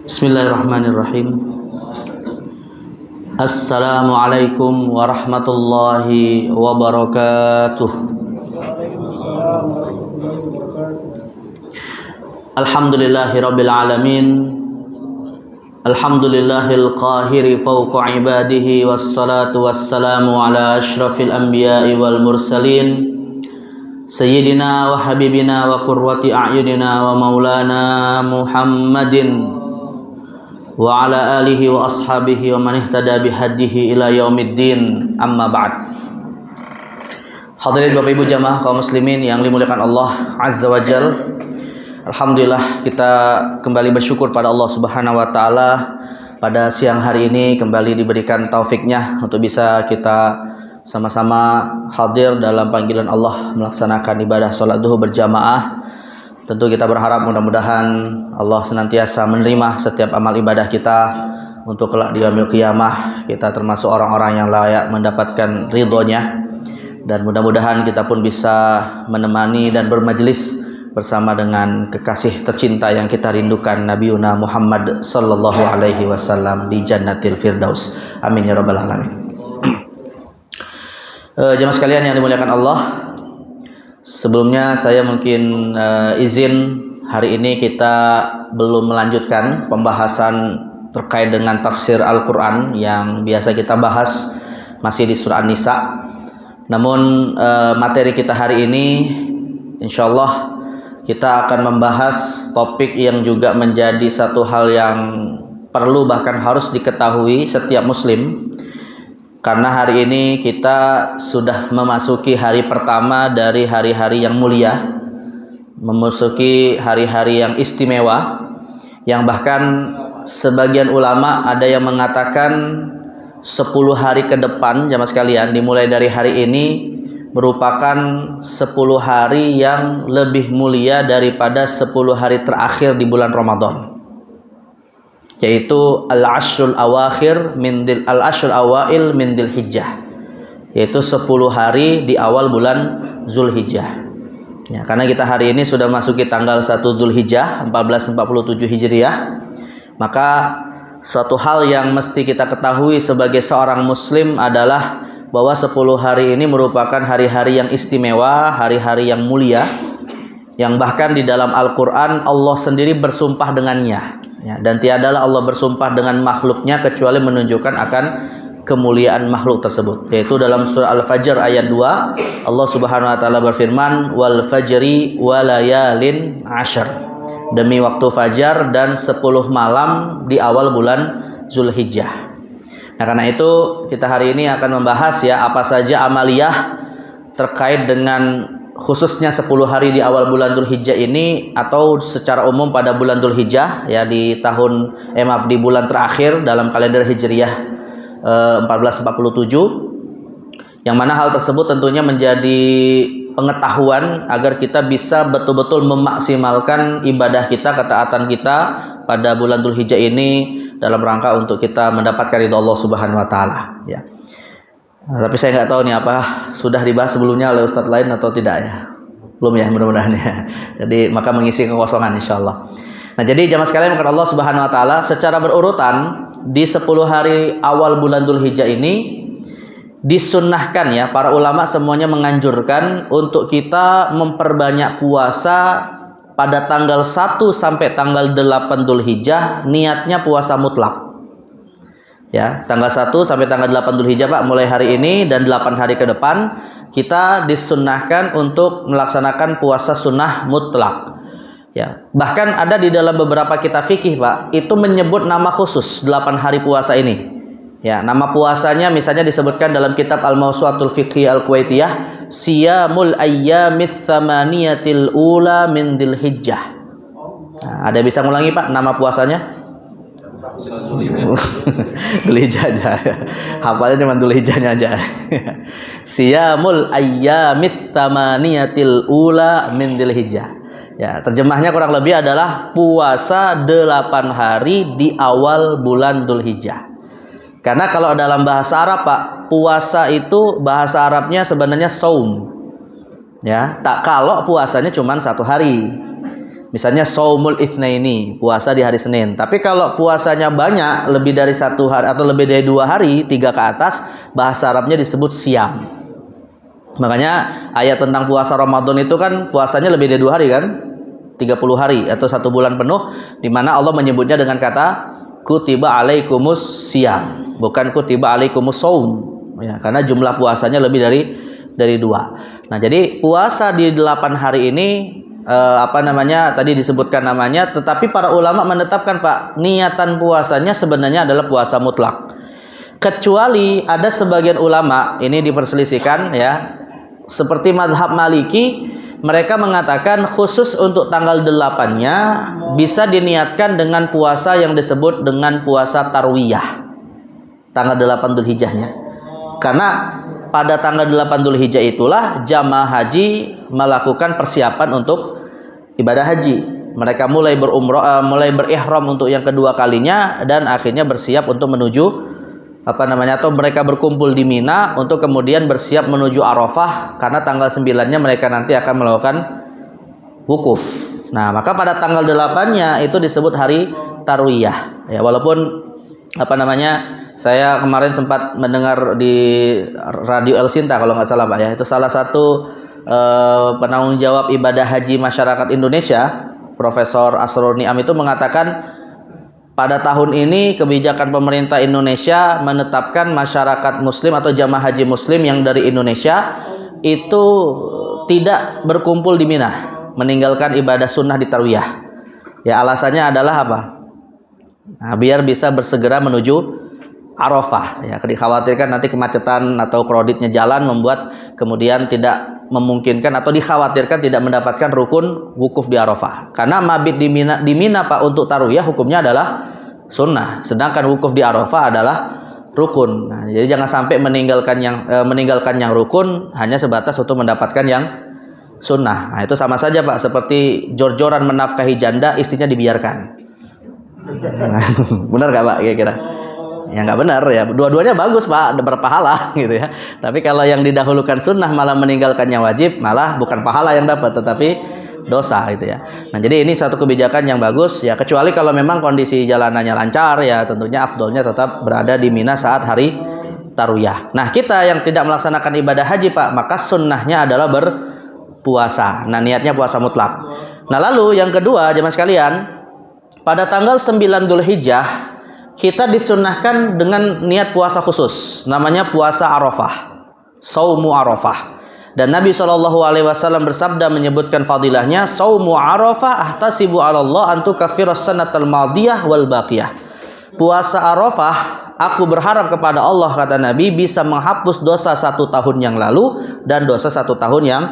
Bismillahirrahmanirrahim. Assalamualaikum warahmatullahi wabarakatuh. Alhamdulillahirabbil alamin. Alhamdulillahil qahiri fawqa ibadihi wassalatu wassalamu ala asyrafil anbiya'i wal mursalin sayyidina wa habibina wa qurrati a'yunina wa maulana Muhammadin wa ala alihi wa ashabihi wa man ihtada bihadihi ila yaumiddin, amma ba'd. Hadirin Bapak Ibu jamaah kaum muslimin yang dimuliakan Allah Azza wa Jal. Alhamdulillah kita kembali bersyukur pada Allah Subhanahu wa taala pada siang hari ini kembali diberikan taufiknya untuk bisa kita sama-sama hadir dalam panggilan Allah melaksanakan ibadah salat duhur berjamaah. Tentu kita berharap mudah-mudahan Allah senantiasa menerima setiap amal ibadah kita untuk kelak di yaumil qiyamah kita termasuk orang-orang yang layak mendapatkan ridhonya, dan mudah-mudahan kita pun bisa menemani dan bermajlis bersama dengan kekasih tercinta yang kita rindukan, Nabiuna Muhammad sallallahu alaihi wasallam di Jannatil Firdaus. Amin ya rabbal alamin. Jemaah sekalian yang dimuliakan Allah, sebelumnya saya mungkin izin hari ini kita belum melanjutkan pembahasan terkait dengan tafsir Al-Quran yang biasa kita bahas, masih di surah An-Nisa. Namun materi kita hari ini insyaallah kita akan membahas topik yang juga menjadi satu hal yang perlu bahkan harus diketahui setiap muslim. Karena hari ini kita sudah memasuki hari pertama dari hari-hari yang mulia, memasuki hari-hari yang istimewa, yang bahkan sebagian ulama ada yang mengatakan 10 hari ke depan jamaah sekalian, dimulai dari hari ini merupakan 10 hari yang lebih mulia daripada 10 hari terakhir di bulan Ramadan, yaitu al-ashrul awakhir min al-ashrul awail min Dzulhijjah, yaitu 10 hari di awal bulan Zulhijjah. Ya, karena kita hari ini sudah masuki tanggal 1 Dzulhijjah 1447 Hijriah, maka suatu hal yang mesti kita ketahui sebagai seorang muslim adalah bahwa 10 hari ini merupakan hari-hari yang istimewa, hari-hari yang mulia, yang bahkan di dalam Al-Quran Allah sendiri bersumpah dengannya. Ya, dan tiadalah Allah bersumpah dengan makhluknya kecuali menunjukkan akan kemuliaan makhluk tersebut, yaitu dalam surah Al-Fajr ayat 2 Allah Subhanahu wa taala berfirman, wal fajri walayalin ashar, demi waktu fajar dan 10 malam di awal bulan Zulhijjah. Nah, karena itu kita hari ini akan membahas ya apa saja amaliyah terkait dengan khususnya 10 hari di awal bulan Dzulhijjah ini, atau secara umum pada bulan Dzulhijjah ya, di tahun di bulan terakhir dalam kalender Hijriah 1447, yang mana hal tersebut tentunya menjadi pengetahuan agar kita bisa betul-betul memaksimalkan ibadah kita, ketaatan kita pada bulan Dzulhijjah ini dalam rangka untuk kita mendapatkan ridha Allah Subhanahu wa taala ya. Nah, tapi saya nggak tahu nih apa sudah dibahas sebelumnya oleh ustadz lain atau tidak ya. Belum ya, mudah-mudahan ya. Jadi maka mengisi kekosongan insyaallah. Nah, jadi jamaah sekalian maka Allah Subhanahu wa taala secara berurutan di 10 hari awal bulan Dzulhijjah ini disunnahkan ya, para ulama semuanya menganjurkan untuk kita memperbanyak puasa pada tanggal 1 sampai tanggal 8 Dzulhijjah, niatnya puasa mutlak. Ya, tanggal 1 sampai tanggal 8 Dzulhijjah Pak, mulai hari ini dan 8 hari ke depan kita disunnahkan untuk melaksanakan puasa sunnah mutlak. Ya, bahkan ada di dalam beberapa kitab fikih Pak, itu menyebut nama khusus 8 hari puasa ini. Ya, nama puasanya misalnya disebutkan dalam kitab Al-Mawsu'atul Fiqhiyah Al-Kuwaitiyah, Siyamul Ayyamits Tsamaniyatil Ula min Dzulhijjah. Nah, ada bisa ngulangi Pak nama puasanya? Dzulhijjah aja. Hafalnya cuma Dzulhijjahnya aja. Siyamul Ayyamits Tsamaniyatil Ula min Dzulhijjah. Ya, terjemahnya kurang lebih adalah puasa 8 hari di awal bulan Dzulhijjah. Karena kalau dalam bahasa Arab Pak, puasa itu bahasa Arabnya sebenarnya saum. Ya, tak kalau puasanya cuma 1 hari. Misalnya saumul itsnaini, puasa di hari Senin. Tapi kalau puasanya banyak, lebih dari 1 hari atau lebih dari 2 hari, 3 ke atas, bahasa Arabnya disebut siam. Makanya ayat tentang puasa Ramadan itu kan puasanya lebih dari 2 hari kan? 30 hari atau 1 bulan penuh, di mana Allah menyebutnya dengan kata kutiba alaikumus siam, bukan kutiba alaikumus saum. Ya, karena jumlah puasanya lebih dari 2. Nah, jadi puasa di 8 hari ini tadi disebutkan namanya, tetapi para ulama menetapkan Pak, niatan puasanya sebenarnya adalah puasa mutlak. Kecuali ada sebagian ulama, ini diperselisihkan ya, seperti mazhab Maliki, mereka mengatakan khusus untuk tanggal 8-nya bisa diniatkan dengan puasa yang disebut dengan puasa tarwiyah, tanggal 8 Dzulhijjahnya. Karena pada tanggal 8 Dzulhijjah itulah jamaah haji melakukan persiapan untuk ibadah haji. Mereka mulai mulai berihram untuk yang kedua kalinya, dan akhirnya bersiap untuk menuju atau mereka berkumpul di Mina untuk kemudian bersiap menuju Arafah, karena tanggal 9-nya mereka nanti akan melakukan wukuf. Nah, maka pada tanggal 8-nya itu disebut hari tarwiyah. Ya, walaupun saya kemarin sempat mendengar di Radio El Sinta kalau nggak salah Pak ya, itu salah satu penanggung jawab ibadah haji masyarakat Indonesia, Profesor Asrul Niam, itu mengatakan pada tahun ini kebijakan pemerintah Indonesia menetapkan masyarakat muslim atau jamaah haji muslim yang dari Indonesia itu tidak berkumpul di Mina, meninggalkan ibadah sunnah di tarwiyah. Ya, alasannya adalah apa? Nah, biar bisa bersegera menuju Arafah. Ya, dikhawatirkan nanti kemacetan atau kreditnya jalan membuat kemudian tidak memungkinkan atau dikhawatirkan tidak mendapatkan rukun wukuf di Arafah. Karena mabit di Mina Pak untuk tarwiyah hukumnya adalah sunnah, sedangkan wukuf di Arafah adalah rukun. Nah, jadi jangan sampai meninggalkan yang rukun hanya sebatas untuk mendapatkan yang sunnah. Nah, itu sama saja Pak, seperti jor-joran menafkahi janda, istrinya dibiarkan. Nah, benar nggak Pak kira-kira? Ya nggak benar ya, dua-duanya bagus Pak, berpahala gitu ya. Tapi kalau yang didahulukan sunnah malah meninggalkan yang wajib, malah bukan pahala yang dapat tetapi dosa gitu ya. Nah, jadi ini satu kebijakan yang bagus ya, kecuali kalau memang kondisi jalanannya lancar ya, tentunya afdolnya tetap berada di Mina saat hari tarwiyah. Nah, kita yang tidak melaksanakan ibadah haji Pak, maka sunnahnya adalah berpuasa. Nah, niatnya puasa mutlak. Nah, lalu yang kedua jemaah sekalian, pada tanggal 9 Dzulhijjah kita disunnahkan dengan niat puasa khusus, namanya puasa Arafah, saumu Arafah. Dan Nabi SAW bersabda menyebutkan fadilahnya, saumu Arafah ahtasibu 'ala Allah an tukaffiras sanatal madiyah wal baqiyah. Puasa Arafah, aku berharap kepada Allah, kata Nabi, bisa menghapus dosa 1 tahun yang lalu dan dosa 1 tahun yang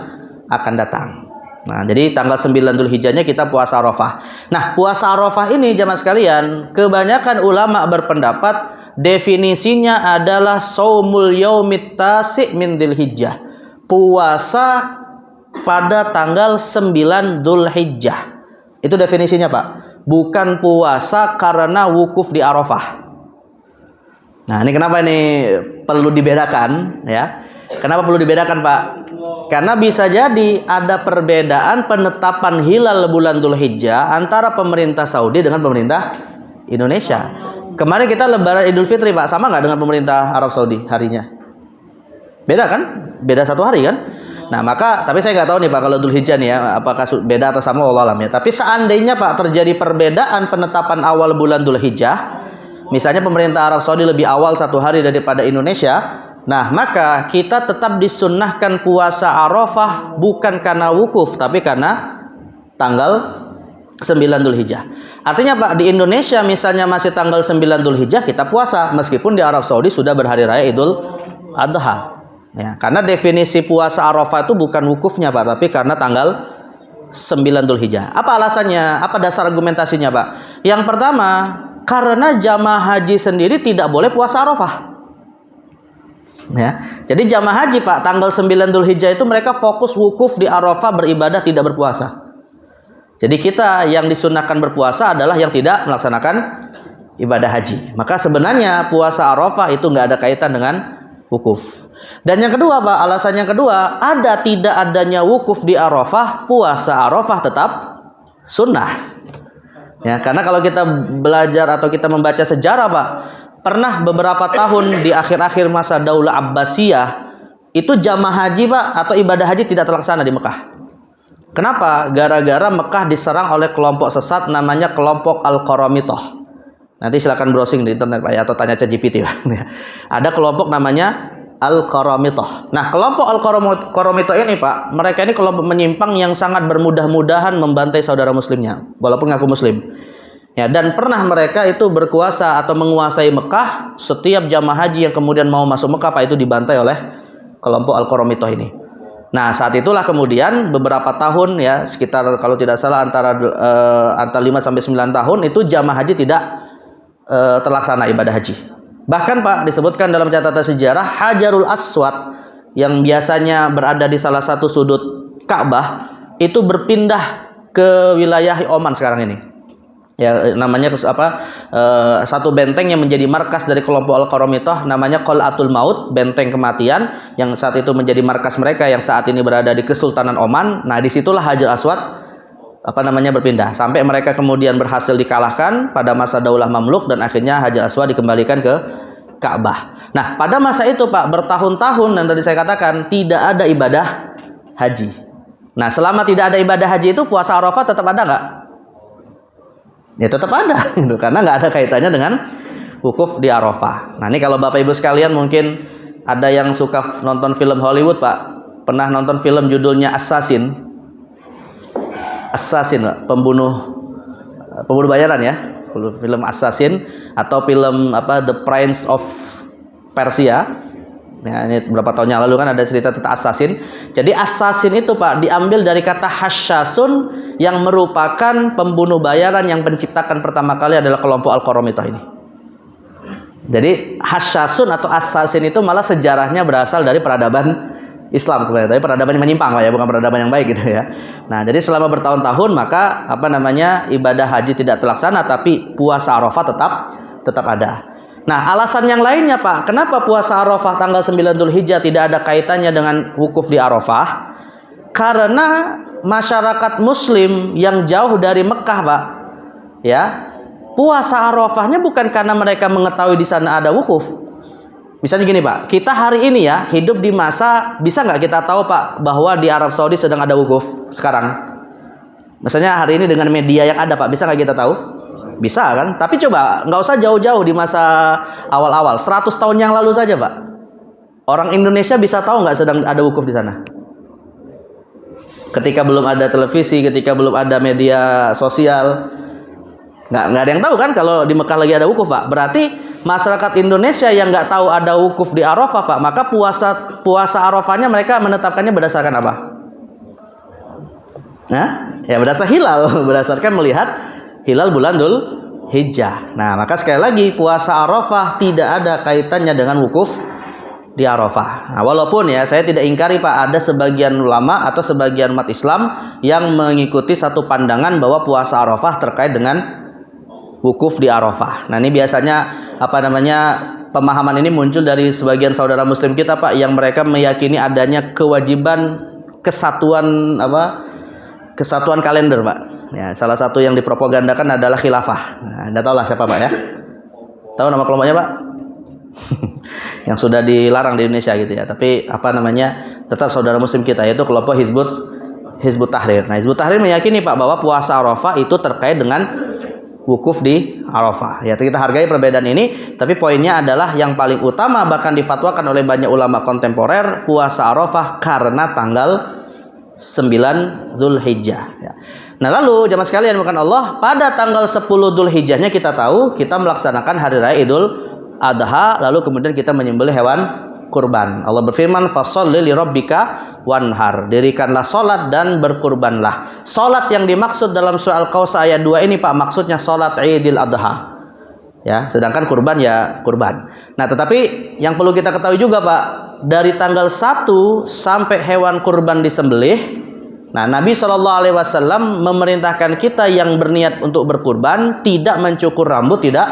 akan datang. Nah, jadi tanggal 9 Dzulhijjahnya kita puasa Arafah. Nah, puasa Arafah ini jamaah sekalian, kebanyakan ulama berpendapat definisinya adalah saumul yaumit tasi' min Dzulhijjah. Puasa pada tanggal 9 Dzulhijjah. Itu definisinya, Pak. Bukan puasa karena wukuf di Arafah. Nah, ini kenapa ini perlu dibedakan ya? Kenapa perlu dibedakan, Pak? Karena bisa jadi ada perbedaan penetapan hilal bulan Dzulhijjah antara pemerintah Saudi dengan pemerintah Indonesia. Kemarin kita lebaran Idul Fitri Pak, sama nggak dengan pemerintah Arab Saudi harinya? Beda kan? Beda 1 hari kan? Nah, maka tapi saya nggak tahu nih Pak kalau Dzulhijjah nih ya, apakah beda atau sama, wallahu alam ya. Tapi seandainya Pak terjadi perbedaan penetapan awal bulan Dzulhijjah, misalnya pemerintah Arab Saudi lebih awal 1 hari daripada Indonesia, nah, maka kita tetap disunnahkan puasa Arafah bukan karena wukuf, tapi karena tanggal 9 Dzulhijjah. Artinya Pak, di Indonesia misalnya masih tanggal 9 Dzulhijjah kita puasa, meskipun di Arab Saudi sudah berhari raya Idul Adha. Ya, karena definisi puasa Arafah itu bukan wukufnya Pak, tapi karena tanggal 9 Dzulhijjah. Apa alasannya? Apa dasar argumentasinya Pak? Yang pertama, karena jamaah haji sendiri tidak boleh puasa Arafah. Ya, jadi jamaah haji Pak tanggal 9 Dzulhijjah itu mereka fokus wukuf di Arafah, beribadah, tidak berpuasa. Jadi kita yang disunahkan berpuasa adalah yang tidak melaksanakan ibadah haji. Maka sebenarnya puasa Arafah itu nggak ada kaitan dengan wukuf. Dan yang kedua Pak, alasan yang kedua, ada tidak adanya wukuf di Arafah, puasa Arafah tetap Sunnah. Ya, karena kalau kita belajar atau kita membaca sejarah, Pak, pernah beberapa tahun di akhir-akhir masa Daulah Abbasiyah itu jamaah haji, Pak, atau ibadah haji tidak terlaksana di Mekah. Kenapa? Gara-gara Mekah diserang oleh kelompok sesat namanya kelompok Al-Qaramitoh. Nanti silakan browsing di internet, Pak, ya, atau tanya ChatGPT, Pak. Ada kelompok namanya Al-Qaramitoh. Nah, kelompok Al-Qaramitoh ini, Pak, mereka ini kelompok menyimpang yang sangat bermudah-mudahan membantai saudara muslimnya, walaupun ngaku muslim. Ya, dan pernah mereka itu berkuasa atau menguasai Mekah. Setiap jamaah haji yang kemudian mau masuk Mekah, Pak, itu dibantai oleh kelompok Al-Qaramitoh ini. Nah, saat itulah kemudian beberapa tahun, ya, sekitar kalau tidak salah antara 5 sampai 9 tahun itu jamaah haji tidak terlaksana ibadah haji. Bahkan, Pak, disebutkan dalam catatan sejarah Hajarul Aswad yang biasanya berada di salah satu sudut Ka'bah itu berpindah ke wilayah Oman sekarang ini. Ya, namanya satu benteng yang menjadi markas dari kelompok Al-Qaramitoh namanya Qal'atul Maut, benteng kematian, yang saat itu menjadi markas mereka yang saat ini berada di Kesultanan Oman. Nah, disitulah Hajar Aswad berpindah sampai mereka kemudian berhasil dikalahkan pada masa Daulah Mamluk dan akhirnya Hajar Aswad dikembalikan ke Ka'bah. Nah, pada masa itu, Pak, bertahun-tahun dan tadi saya katakan tidak ada ibadah haji. Nah, selama tidak ada ibadah haji itu puasa Arafah tetap ada nggak? Ya tetap ada, gitu, karena nggak ada kaitannya dengan wukuf di Arafah. Nah, ini kalau Bapak Ibu sekalian mungkin ada yang suka nonton film Hollywood, Pak, pernah nonton film judulnya Assassin, Pak, pembunuh bayaran, ya, film Assassin, atau film The Prince of Persia. Ya, ini beberapa tahun yang lalu kan ada cerita tentang assassin. Jadi assassin itu, Pak, diambil dari kata hasyasun yang merupakan pembunuh bayaran yang penciptakan pertama kali adalah kelompok Al-Qaramitoh ini. Jadi hasyasun atau assassin itu malah sejarahnya berasal dari peradaban Islam sebenarnya, tapi peradaban yang menyimpang, Pak, ya, bukan peradaban yang baik gitu, ya. Nah, jadi selama bertahun-tahun maka ibadah haji tidak terlaksana, tapi puasa Arafah tetap ada. Nah, alasan yang lainnya, Pak, kenapa puasa Arafah tanggal 9 Dzulhijjah tidak ada kaitannya dengan wukuf di Arafah? Karena masyarakat muslim yang jauh dari Mekah, Pak, ya, puasa Arafahnya bukan karena mereka mengetahui di sana ada wukuf. Misalnya gini, Pak, kita hari ini, ya, hidup di masa, bisa nggak kita tahu, Pak, bahwa di Arab Saudi sedang ada wukuf sekarang? Misalnya hari ini dengan media yang ada, Pak, bisa nggak kita tahu? Bisa kan? Tapi coba nggak usah jauh-jauh di masa awal-awal, 100 tahun yang lalu saja, Pak. Orang Indonesia bisa tahu nggak sedang ada wukuf di sana? Ketika belum ada televisi, ketika belum ada media sosial, nggak ada yang tahu kan kalau di Mekah lagi ada wukuf, Pak. Berarti masyarakat Indonesia yang nggak tahu ada wukuf di Arafah, Pak, maka puasa Arafahnya mereka menetapkannya berdasarkan apa? Nah, ya berdasarkan melihat hilal bulan Dzulhijjah. Nah, maka sekali lagi puasa Arafah tidak ada kaitannya dengan wukuf di Arafah. Nah, walaupun, ya, saya tidak ingkari, Pak, ada sebagian ulama atau sebagian umat Islam yang mengikuti satu pandangan bahwa puasa Arafah terkait dengan wukuf di Arafah. Nah, ini biasanya pemahaman ini muncul dari sebagian saudara muslim kita, Pak, yang mereka meyakini adanya kewajiban kesatuan kalender, Pak. Ya, salah satu yang dipropagandakan adalah khilafah. Nah, Anda tahu lah siapa, Pak, ya? Tahu nama kelompoknya, Pak? Yang sudah dilarang di Indonesia gitu, ya. Tapi tetap saudara muslim kita, yaitu kelompok Hizbut Tahrir. Nah, Hizbut Tahrir meyakini, Pak, bahwa puasa Arafah itu terkait dengan wukuf di Arafah. Ya, kita hargai perbedaan ini, tapi poinnya adalah yang paling utama bahkan difatwakan oleh banyak ulama kontemporer, puasa Arafah karena tanggal 9 Dzulhijjah, ya. Nah, lalu jamaah sekalian bukan Allah, pada tanggal 10 Dzulhijjahnya kita tahu kita melaksanakan hari raya Idul Adha, lalu kemudian kita menyembelih hewan kurban. Allah berfirman, fasholli lirabbika wanhar, dirikanlah salat dan berkurbanlah. Salat yang dimaksud dalam surah Al-Kautsar ayat 2 ini, Pak, maksudnya salat Idul Adha. Ya, sedangkan kurban ya kurban. Nah, tetapi yang perlu kita ketahui juga, Pak, dari tanggal 1 sampai hewan kurban disembelih, nah, Nabi SAW memerintahkan kita yang berniat untuk berkurban tidak mencukur rambut, tidak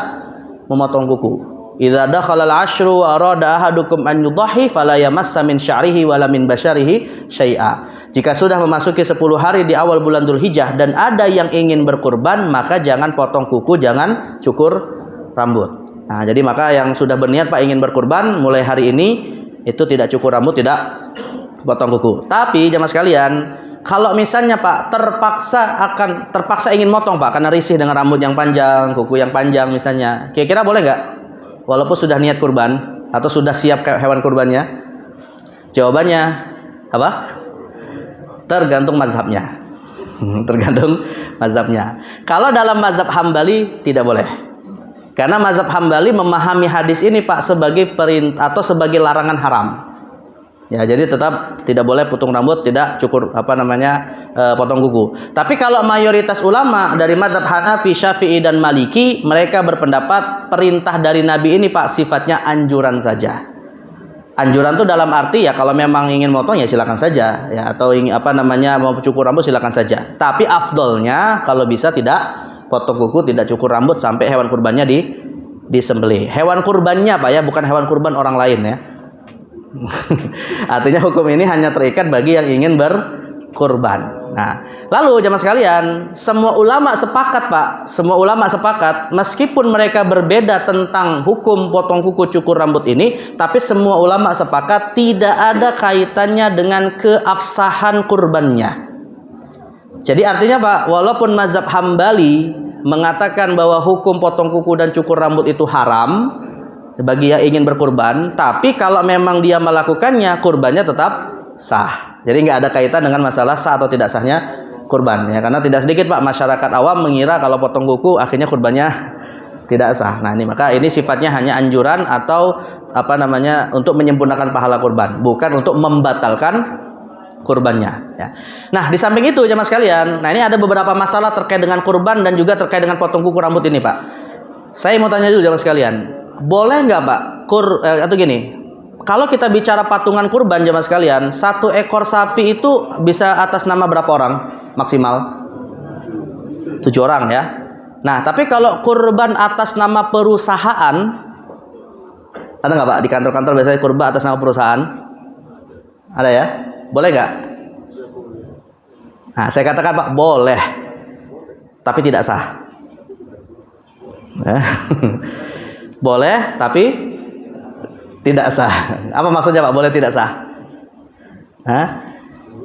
memotong kuku. Idza dakhala al-'ashru wa arada ahadukum an yudhi fala yamassa min sya'rihi wala min basyarihi syai'a. Jika sudah memasuki 10 hari di awal bulan Dzulhijjah dan ada yang ingin berkurban, maka jangan potong kuku, jangan cukur rambut. Nah, jadi maka yang sudah berniat Pak ingin berkurban mulai hari ini itu tidak cukur rambut, tidak potong kuku. Tapi jemaah sekalian, kalau misalnya Pak terpaksa ingin motong Pak karena risih dengan rambut yang panjang, kuku yang panjang misalnya, kira-kira boleh nggak? Walaupun sudah niat kurban atau sudah siap hewan kurbannya? Jawabannya apa? Tergantung mazhabnya. Tergantung mazhabnya. Kalau dalam mazhab Hambali tidak boleh. Karena mazhab Hambali memahami hadis ini Pak sebagai perintah atau sebagai larangan haram. Ya, jadi tetap tidak boleh potong rambut, tidak cukur potong kuku. Tapi kalau mayoritas ulama dari mazhab Hanafi, Syafi'i dan Maliki, mereka berpendapat perintah dari Nabi ini Pak sifatnya anjuran saja. Anjuran itu dalam arti ya kalau memang ingin motong ya silakan saja ya, atau ingin mau cukur rambut silakan saja. Tapi afdolnya kalau bisa tidak potong kuku, tidak cukur rambut sampai hewan kurbannya disembelih. Hewan kurbannya Pak ya, bukan hewan kurban orang lain ya. Artinya hukum ini hanya terikat bagi yang ingin berkurban. Nah, lalu jemaah sekalian, semua ulama sepakat Pak, semua ulama sepakat meskipun mereka berbeda tentang hukum potong kuku cukur rambut ini, tapi semua ulama sepakat tidak ada kaitannya dengan keabsahan kurbannya. Jadi artinya Pak, walaupun mazhab Hambali mengatakan bahwa hukum potong kuku dan cukur rambut itu haram bagi yang ingin berkurban, tapi kalau memang dia melakukannya, kurbannya tetap sah. Jadi nggak ada kaitan dengan masalah sah atau tidak sahnya kurban ya, karena tidak sedikit Pak masyarakat awam mengira kalau potong kuku akhirnya kurbannya tidak sah. Nah, ini sifatnya hanya anjuran atau untuk menyempurnakan pahala kurban, bukan untuk membatalkan kurbannya ya. Nah, di samping itu jemaah sekalian, ini ada beberapa masalah terkait dengan kurban dan juga terkait dengan potong kuku rambut ini Pak. Saya mau tanya dulu jemaah sekalian, boleh nggak Pak atau gini, kalau kita bicara patungan kurban jemaah sekalian, 1 ekor sapi itu bisa atas nama berapa orang maksimal? 7 orang ya. Nah, tapi kalau kurban atas nama perusahaan, ada nggak Pak di kantor-kantor biasanya kurban atas nama perusahaan? Ada ya? Boleh nggak? Nah, saya katakan Pak boleh, tapi tidak sah. Boleh, tapi tidak sah. Apa maksudnya Pak? Boleh tidak sah?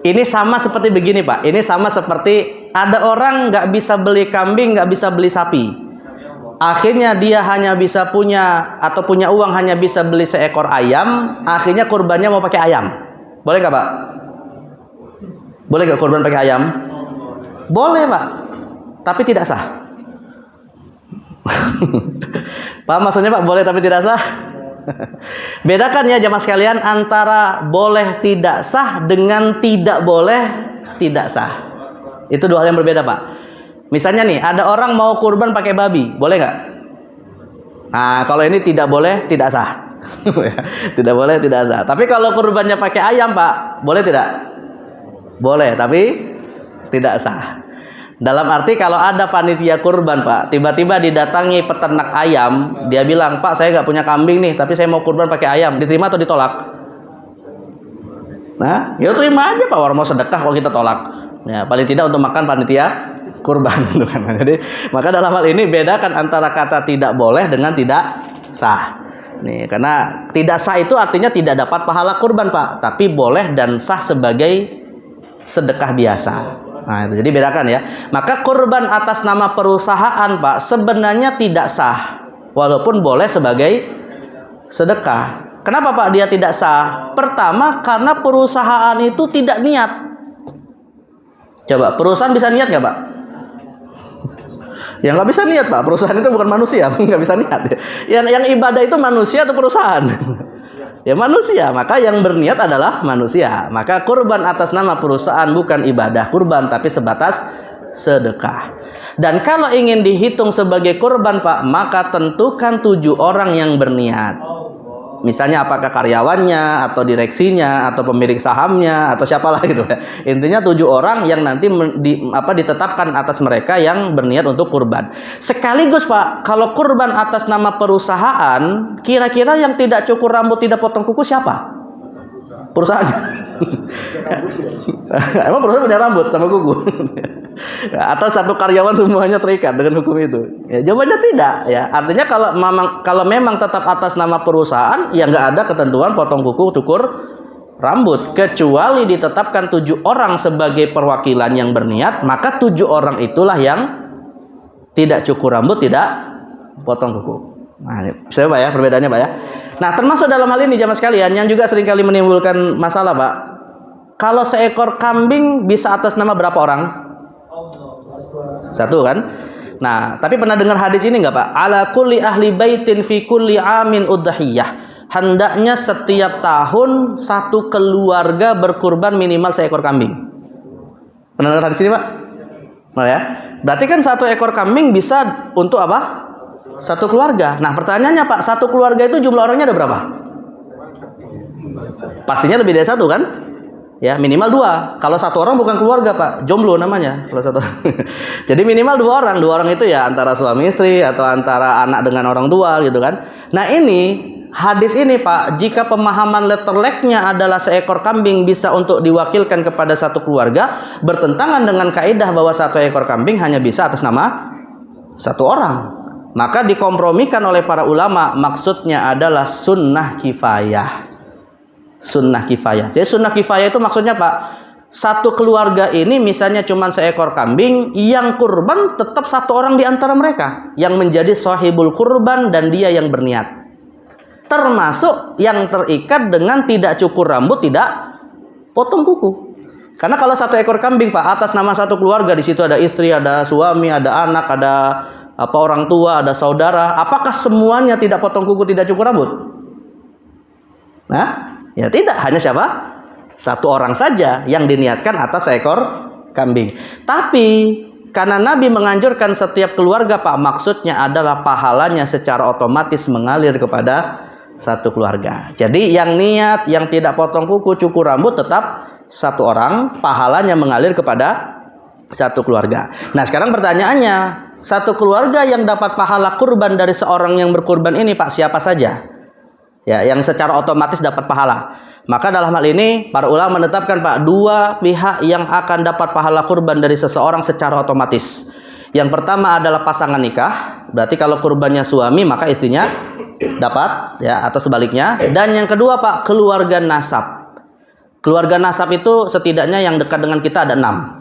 Ini sama seperti begini Pak. Ini sama seperti ada orang nggak bisa beli kambing, nggak bisa beli sapi. Akhirnya dia hanya bisa punya uang hanya bisa beli seekor ayam. Akhirnya kurbannya mau pakai ayam. Boleh nggak Pak? Boleh nggak kurban pakai ayam? Boleh Pak. Tapi tidak sah. Paham maksudnya Pak? Boleh tapi tidak sah. Bedakan ya jemaah sekalian antara boleh tidak sah dengan tidak boleh tidak sah. Itu 2 hal yang berbeda Pak. Misalnya nih, ada orang mau kurban pakai babi, boleh nggak? Nah, kalau ini tidak boleh tidak sah. Tidak boleh tidak sah. Tapi kalau kurbannya pakai ayam Pak, boleh tidak? Boleh, tapi tidak sah. Dalam arti kalau ada panitia kurban Pak, tiba-tiba didatangi peternak ayam, dia bilang, Pak saya nggak punya kambing nih, tapi saya mau kurban pakai ayam, diterima atau ditolak? Nah, ya terima aja Pak, orang mau sedekah kalau kita tolak. Ya, paling tidak untuk makan panitia kurban. Jadi, maka dalam hal ini bedakan antara kata tidak boleh dengan tidak sah. Nih, karena tidak sah itu artinya tidak dapat pahala kurban Pak, tapi boleh dan sah sebagai sedekah biasa. Nah, itu jadi bedakan ya. Maka kurban atas nama perusahaan Pak sebenarnya tidak sah, walaupun boleh sebagai sedekah. Kenapa Pak dia tidak sah? Pertama karena perusahaan itu tidak niat. Coba perusahaan bisa niat nggak Pak? Ya nggak bisa niat Pak. Perusahaan itu bukan manusia, nggak bisa niat. Yang ibadah itu manusia atau perusahaan? Ya manusia, maka yang berniat adalah manusia. Maka kurban atas nama perusahaan bukan ibadah kurban, tapi sebatas sedekah. Dan kalau ingin dihitung sebagai kurban Pak, maka tentukan 7 orang yang berniat. Misalnya apakah karyawannya, atau direksinya, atau pemilik sahamnya, atau siapalah gitu ya. Intinya 7 orang yang nanti ditetapkan atas mereka yang berniat untuk kurban. Sekaligus Pak, kalau kurban atas nama perusahaan, kira-kira yang tidak cukur rambut, tidak potong kuku siapa? Perusahaan. Emang perusahaan punya rambut sama kuku? Atau satu karyawan semuanya terikat dengan hukum itu? Ya, jawabannya tidak. Ya, artinya kalau memang tetap atas nama perusahaan, ya nggak ada ketentuan potong kuku, cukur rambut, kecuali ditetapkan 7 orang sebagai perwakilan yang berniat, maka 7 orang itulah yang tidak cukur rambut, tidak potong kuku. Nah, saya Pak ya, perbedaannya Pak ya. Nah, termasuk dalam hal ini jamaah sekalian yang juga seringkali menimbulkan masalah Pak. Kalau seekor kambing bisa atas nama berapa orang? Satu kan? Nah, tapi pernah dengar hadis ini nggak Pak? Ala kulli ahli baitin fi kulli amin udhiyah. Hendaknya setiap tahun satu keluarga berkurban minimal seekor kambing. Pernah dengar hadis ini Pak? Nah, ya. Berarti kan satu ekor kambing bisa untuk apa? Satu keluarga. Nah, pertanyaannya Pak, satu keluarga itu jumlah orangnya ada berapa? Pastinya lebih dari satu kan? Ya, minimal 2. Kalau satu orang bukan keluarga Pak, jomblo namanya. Kalau satu. Jadi minimal 2 orang. 2 orang itu ya antara suami istri atau antara anak dengan orang tua gitu kan. Nah, ini hadis ini Pak, jika pemahaman letterleknya adalah seekor kambing bisa untuk diwakilkan kepada satu keluarga, bertentangan dengan kaidah bahwa satu ekor kambing hanya bisa atas nama satu orang. Maka dikompromikan oleh para ulama, maksudnya adalah sunnah kifayah. Sunnah kifayah. Jadi sunnah kifayah itu maksudnya Pak, satu keluarga ini misalnya cuma seekor kambing, yang kurban tetap satu orang di antara mereka yang menjadi sahibul kurban dan dia yang berniat. Termasuk yang terikat dengan tidak cukur rambut, tidak potong kuku. Karena kalau satu ekor kambing Pak atas nama satu keluarga, di situ ada istri, ada suami, ada anak, ada orang tua, ada saudara, apakah semuanya tidak potong kuku, tidak cukur rambut? Nah, ya tidak, hanya siapa? Satu orang saja yang diniatkan atas seekor kambing. Tapi karena Nabi menganjurkan setiap keluarga Pak, maksudnya adalah pahalanya secara otomatis mengalir kepada satu keluarga. Jadi yang niat, yang tidak potong kuku, cukur rambut tetap satu orang, pahalanya mengalir kepada satu keluarga. Nah, sekarang pertanyaannya, satu keluarga yang dapat pahala kurban dari seorang yang berkurban ini Pak, siapa saja? Ya, yang secara otomatis dapat pahala. Maka dalam hal ini para ulama menetapkan Pak, 2 pihak yang akan dapat pahala kurban dari seseorang secara otomatis. Yang pertama adalah pasangan nikah, berarti kalau kurbannya suami maka istrinya dapat, ya, atau sebaliknya. Dan yang kedua Pak, keluarga nasab. Keluarga nasab itu setidaknya yang dekat dengan kita ada 6.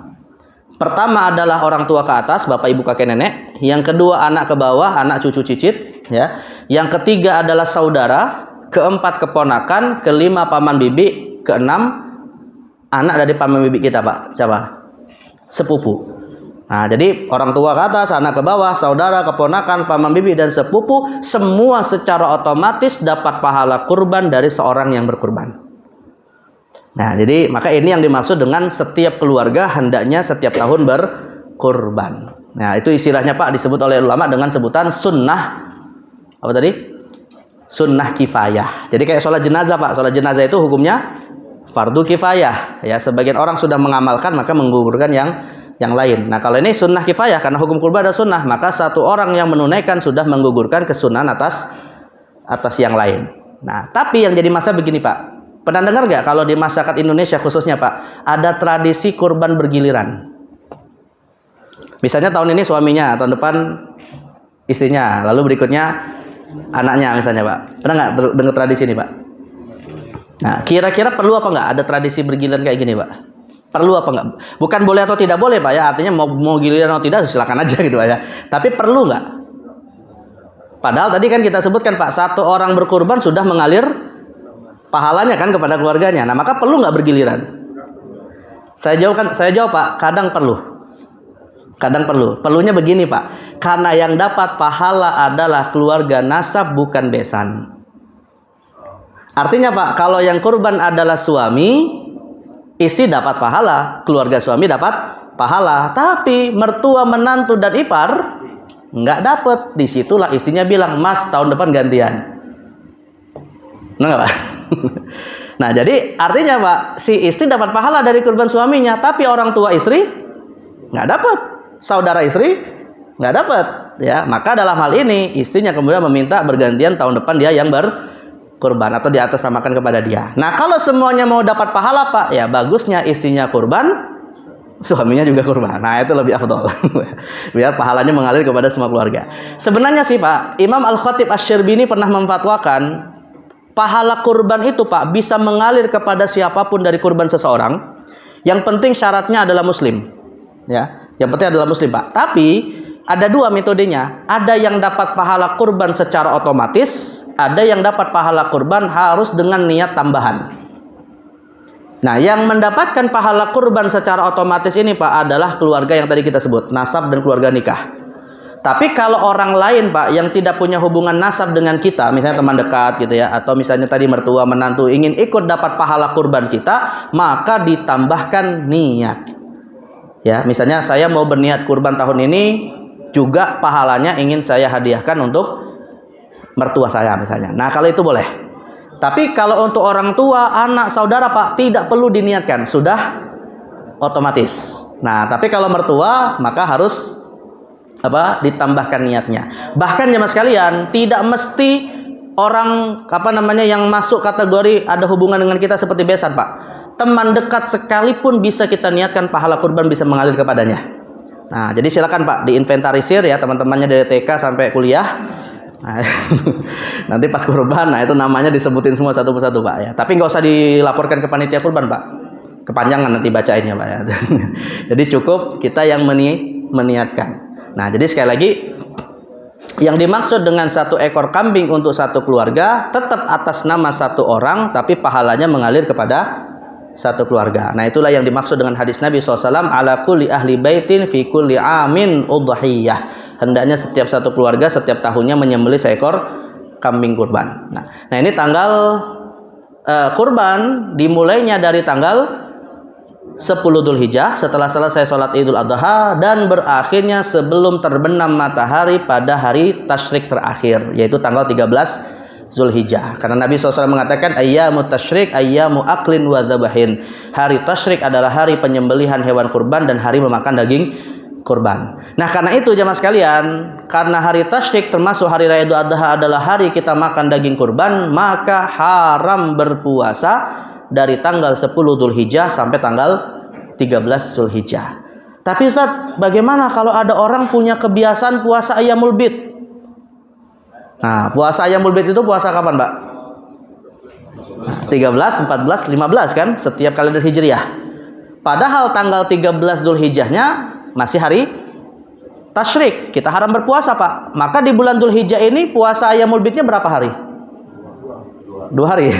Pertama adalah orang tua ke atas, bapak ibu kakek nenek. Yang kedua anak ke bawah, anak cucu cicit, ya. Yang ketiga adalah saudara. Keempat keponakan. Kelima paman bibi. Keenam anak dari paman bibi kita Pak. Siapa? Sepupu. Nah, jadi orang tua ke atas, anak ke bawah, saudara, keponakan, paman bibi, dan sepupu, semua secara otomatis dapat pahala kurban dari seorang yang berkurban. Nah, jadi maka ini yang dimaksud dengan setiap keluarga hendaknya setiap tahun berkurban. Nah, itu istilahnya Pak disebut oleh ulama dengan sebutan sunnah, apa tadi? Sunnah kifayah. Jadi kayak sholat jenazah Pak. Sholat jenazah itu hukumnya fardu kifayah. Ya, sebagian orang sudah mengamalkan maka menggugurkan yang lain. Nah, kalau ini sunnah kifayah karena hukum kurban ada sunnah, maka satu orang yang menunaikan sudah menggugurkan kesunahan atas yang lain. Nah, tapi yang jadi masalah begini Pak. Pernah dengar nggak kalau di masyarakat Indonesia khususnya Pak, ada tradisi kurban bergiliran? Misalnya tahun ini suaminya, tahun depan istrinya, lalu berikutnya anaknya misalnya Pak. Pernah nggak dengar tradisi ini Pak? Nah, kira-kira perlu apa nggak ada tradisi bergiliran kayak gini Pak? Perlu apa nggak? Bukan boleh atau tidak boleh Pak ya, artinya mau giliran atau tidak silakan aja gitu Pak ya. Tapi perlu nggak? Padahal tadi kan kita sebutkan Pak, satu orang berkurban sudah mengalir pahalanya kan kepada keluarganya. Nah, maka perlu nggak bergiliran? Saya jawab Pak, kadang perlu. Kadang perlu. Perlunya begini Pak, karena yang dapat pahala adalah keluarga nasab bukan besan. Artinya Pak, kalau yang kurban adalah suami, istri dapat pahala, keluarga suami dapat pahala. Tapi mertua, menantu dan ipar nggak dapat. Disitulah istrinya bilang, Mas tahun depan gantian. Nggak Pak? Nah, jadi artinya Pak, si istri dapat pahala dari kurban suaminya, tapi orang tua istri nggak dapat, saudara istri nggak dapat, ya. Maka dalam hal ini istrinya kemudian meminta bergantian tahun depan dia yang kurban atau diatasnamakan kepada dia. Nah, kalau semuanya mau dapat pahala Pak, ya bagusnya istrinya kurban, suaminya juga kurban. Nah, itu lebih afdol. Biar pahalanya mengalir kepada semua keluarga. Sebenarnya sih Pak, Imam Al-Khatib Asy-Syirbini pernah memfatwakan pahala kurban itu Pak bisa mengalir kepada siapapun dari kurban seseorang. Yang penting syaratnya adalah muslim. Ya, yang penting adalah muslim Pak. Tapi ada dua metodenya. Ada yang dapat pahala kurban secara otomatis, ada yang dapat pahala kurban harus dengan niat tambahan. Nah, yang mendapatkan pahala kurban secara otomatis ini Pak adalah keluarga yang tadi kita sebut, nasab dan keluarga nikah. Tapi kalau orang lain Pak yang tidak punya hubungan nasab dengan kita, misalnya teman dekat gitu ya, atau misalnya tadi mertua, menantu ingin ikut dapat pahala kurban kita, maka ditambahkan niat. Ya, misalnya saya mau berniat kurban tahun ini, juga pahalanya ingin saya hadiahkan untuk mertua saya misalnya. Nah, kalau itu boleh. Tapi kalau untuk orang tua, anak, saudara Pak, tidak perlu diniatkan, sudah otomatis. Nah, tapi kalau mertua maka harus ditambahkan niatnya. Bahkan jemaah sekalian, tidak mesti orang yang masuk kategori ada hubungan dengan kita seperti besan Pak. Teman dekat sekalipun bisa kita niatkan pahala kurban bisa mengalir kepadanya. Nah, jadi silakan Pak diinventarisir ya teman-temannya dari TK sampai kuliah. Nah, nanti pas kurban, nah itu namanya disebutin semua satu persatu Pak ya. Tapi nggak usah dilaporkan ke panitia kurban Pak. Kepanjangan nanti bacainnya Pak ya. Jadi cukup kita yang meniatkan. Nah, jadi sekali lagi yang dimaksud dengan satu ekor kambing untuk satu keluarga tetap atas nama satu orang, tapi pahalanya mengalir kepada satu keluarga. Nah, itulah yang dimaksud dengan hadis Nabi SAW, ala kulli ahli baitin fi kulli amin udhiyah. Hendaknya setiap satu keluarga setiap tahunnya menyembelih seekor kambing kurban. Nah ini tanggal kurban dimulainya dari tanggal 10 Dzulhijjah setelah selesai sholat Idul Adha dan berakhirnya sebelum terbenam matahari pada hari tasyrik terakhir, yaitu tanggal 13 Dzulhijjah. Karena Nabi SAW mengatakan ayyamut tasyrik ayyamu aklin wa dzabahin. Hari tasyrik adalah hari penyembelihan hewan kurban dan hari memakan daging kurban. Nah, karena itu jemaah sekalian, karena hari tasyrik termasuk hari raya Idul Adha adalah hari kita makan daging kurban, maka haram berpuasa dari tanggal 10 Dzulhijjah sampai tanggal 13 Dzulhijjah. Tapi Ustaz, bagaimana kalau ada orang punya kebiasaan puasa Ayyamul Bid? Nah, puasa Ayyamul Bid itu puasa kapan, Mbak? 13, 14, 15 kan? Setiap kalender Hijriah. Padahal tanggal 13 Dzulhijjahnya masih hari tasyrik. Kita haram berpuasa, Pak. Maka di bulan Dzulhijjah ini puasa Ayyamul Bidnya berapa hari? 2 hari.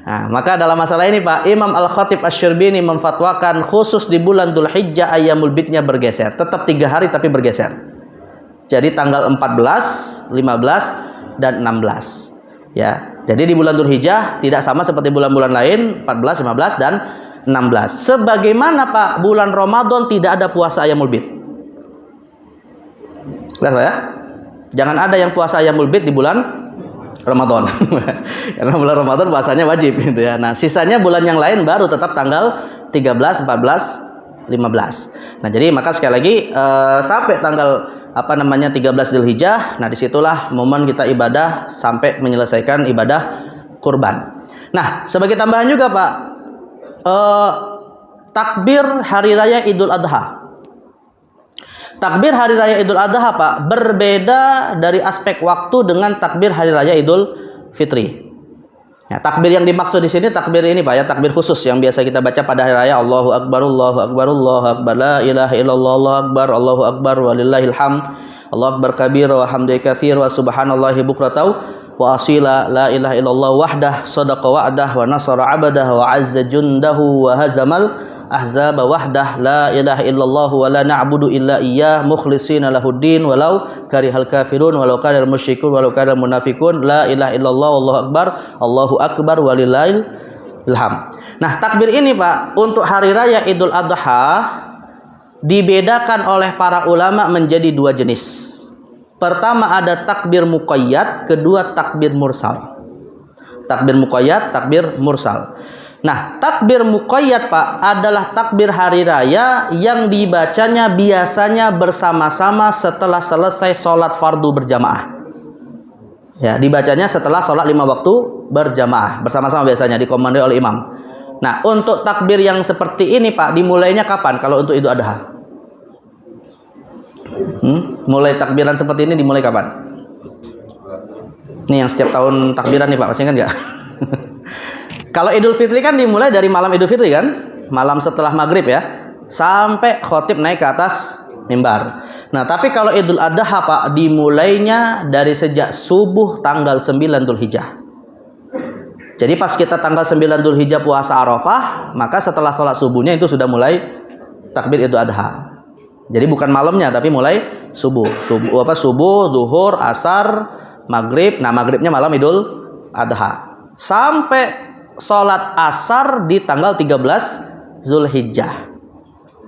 Nah, maka dalam masalah ini Pak, Imam Al-Khatib Asy-Syirbini memfatwakan khusus di bulan Dzulhijjah Ayyamul Bidnya bergeser. Tetap 3 hari tapi bergeser. Jadi tanggal 14, 15, dan 16. Ya. Jadi di bulan Dzulhijjah tidak sama seperti bulan-bulan lain 14, 15, dan 16. Sebagaimana Pak, bulan Ramadan tidak ada puasa Ayyamul Bid. Jelas Pak ya? Jangan ada yang puasa Ayyamul Bid di bulan Ramadan. Karena bulan Ramadan puasanya wajib gitu ya. Nah, sisanya bulan yang lain baru tetap tanggal 13, 14, 15. Nah, jadi maka sekali lagi sampai tanggal 13 Dzulhijjah, nah disitulah momen kita ibadah sampai menyelesaikan ibadah kurban. Nah, sebagai tambahan juga Pak, takbir hari raya Idul Adha. Takbir hari raya Idul Adha Pak berbeda dari aspek waktu dengan takbir hari raya Idul Fitri. Ya, takbir yang dimaksud di sini takbir ini Pak ya, takbir khusus yang biasa kita baca pada hari raya, Allahu Akbar, Allahu Akbar, Allahu Akbar, la ilaha illallah, Allahu Akbar, Allahu Akbar, walillahil hamd, Allahu Akbar kabira wa hamdi katsir wa subhanallahi bukratan wa asila, la ilaha illallah wahdah, sadaqa wa'dah wa nasara 'abdah wa 'azza jundahu wa hazamal ahzaba wahdah, la ilaha illallah wa la na'budu illa iyyah mukhlishina lahuddin walau karihal kafirun walau karihal musyrikun walau karihal munafiqun, la ilaha illallah Allahu akbar walillahil hamd. Nah, takbir ini Pak untuk hari raya Idul Adha dibedakan oleh para ulama menjadi 2 jenis. Pertama ada takbir muqayyad, kedua takbir mursal. Takbir muqayyad, takbir mursal. Nah, takbir muqayyad Pak adalah takbir hari raya yang dibacanya biasanya bersama-sama setelah selesai sholat fardu berjamaah. Ya, dibacanya setelah sholat 5 waktu berjamaah bersama-sama, biasanya dikomandoi oleh imam. Nah, untuk takbir yang seperti ini Pak, dimulainya kapan kalau untuk Idul Adha? Mulai takbiran seperti ini dimulai kapan? Ini yang setiap tahun takbiran nih Pak, masih ingat nggak? Kalau Idul Fitri kan dimulai dari malam Idul Fitri kan? Malam setelah maghrib ya, sampai khotib naik ke atas mimbar. Nah, tapi kalau Idul Adha Pak, dimulainya dari sejak subuh tanggal 9 Dzulhijjah. Jadi pas kita tanggal 9 Dzulhijjah puasa Arafah, maka setelah sholat subuhnya itu sudah mulai takbir Idul Adha. Jadi bukan malamnya, tapi mulai subuh. Subuh, zuhur, asar, maghrib. Nah, maghribnya malam Idul Adha. Sampai sholat asar di tanggal 13 Dzulhijjah.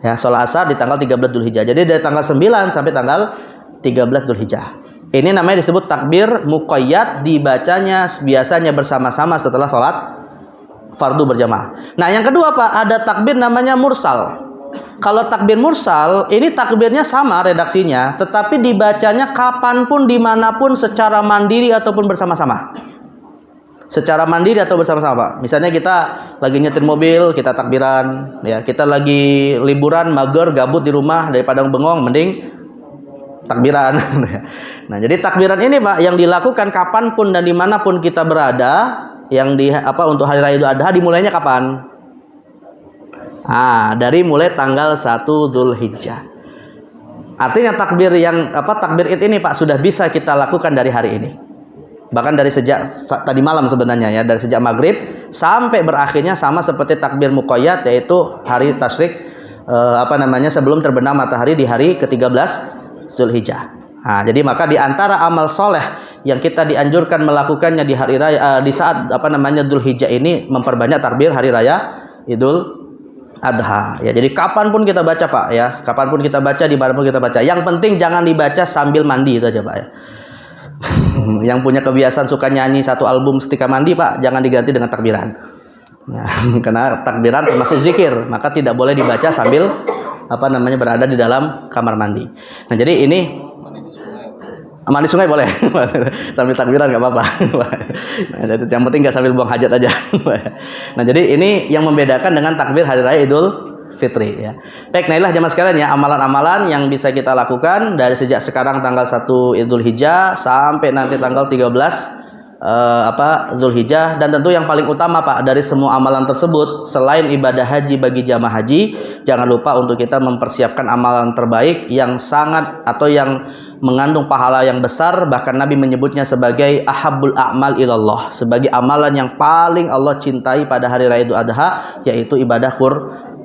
Ya, sholat asar di tanggal 13 Dzulhijjah. Jadi dari tanggal 9 sampai tanggal 13 Dzulhijjah. Ini namanya disebut takbir muqayyad, dibacanya biasanya bersama-sama setelah sholat fardu berjamaah. Nah, yang kedua Pak, ada takbir namanya mursal. Kalau takbir mursal, ini takbirnya sama redaksinya, tetapi dibacanya kapanpun, dimanapun, secara mandiri ataupun bersama-sama. Secara mandiri atau bersama-sama Pak. Misalnya kita lagi nyetir mobil, kita takbiran, ya. Kita lagi liburan, mager, gabut di rumah, daripada bengong, mending takbiran. Nah, jadi takbiran ini Pak, yang dilakukan kapanpun dan dimanapun kita berada, yang untuk hari raya Idul Adha dimulainya kapan? Dari mulai tanggal 1 Dzulhijjah. Artinya takbir Id ini Pak sudah bisa kita lakukan dari hari ini. Bahkan dari sejak tadi malam sebenarnya ya, dari sejak maghrib sampai berakhirnya sama seperti takbir muqayyad, yaitu hari tasyrik sebelum terbenam matahari di hari ke-13 Dzulhijjah. Nah, jadi maka di antara amal soleh yang kita dianjurkan melakukannya di hari raya di saat Dzulhijjah ini, memperbanyak takbir hari raya Idul Adha. Ya, jadi kapanpun kita baca Pak ya, kapanpun kita baca, dimanapun kita baca. Yang penting jangan dibaca sambil mandi, itu aja Pak ya. Yang punya kebiasaan suka nyanyi satu album ketika mandi Pak, jangan diganti dengan takbiran. Ya, karena takbiran termasuk zikir, maka tidak boleh dibaca sambil berada di dalam kamar mandi. Nah, jadi ini mandi sungai boleh, sambil takbiran nggak apa-apa. Nah, yang penting nggak sambil buang hajat aja. Nah, jadi ini yang membedakan dengan takbir hari raya Idul Fitri ya. Baik, nah inilah jemaah sekalian ya, amalan-amalan yang bisa kita lakukan dari sejak sekarang tanggal 1 Idul Hijjah sampai nanti tanggal 13 Dzulhijjah. Dan tentu yang paling utama Pak dari semua amalan tersebut, selain ibadah haji bagi jamaah haji, jangan lupa untuk kita mempersiapkan amalan terbaik yang sangat atau yang mengandung pahala yang besar, bahkan Nabi menyebutnya sebagai ahabbul a'mal ilallah, sebagai amalan yang paling Allah cintai pada hari raya Idul Adha, yaitu ibadah